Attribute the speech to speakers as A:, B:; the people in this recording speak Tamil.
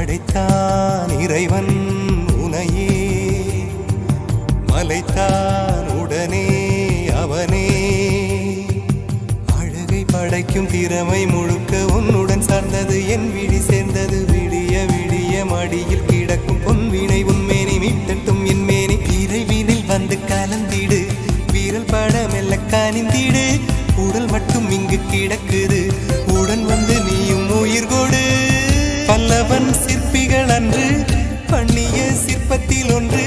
A: படைத்தான் இறைவன் உனையே, மலைத்தான் உடனே அவனே. அழகை படைக்கும் திறமை முழுக்க உன்னுடன் சார்ந்தது, என் விழி சேர்ந்தது. விடிய விடிய மடியில் கிடக்கும் பொன்வினை உன்மேனி மீட்டட்டும் என் மேனி. இறைவினில் வந்து கலந்திடு, வீரல் பட மெல்ல காணிந்திடு. உடல் மட்டும் இங்கு கிடக்குது, உடன் வந்து நீயும் உயிர் கொடு. பல்லவன் சிற்பிகள் அன்று பண்ணிய சிற்பத்தில் ஒன்று,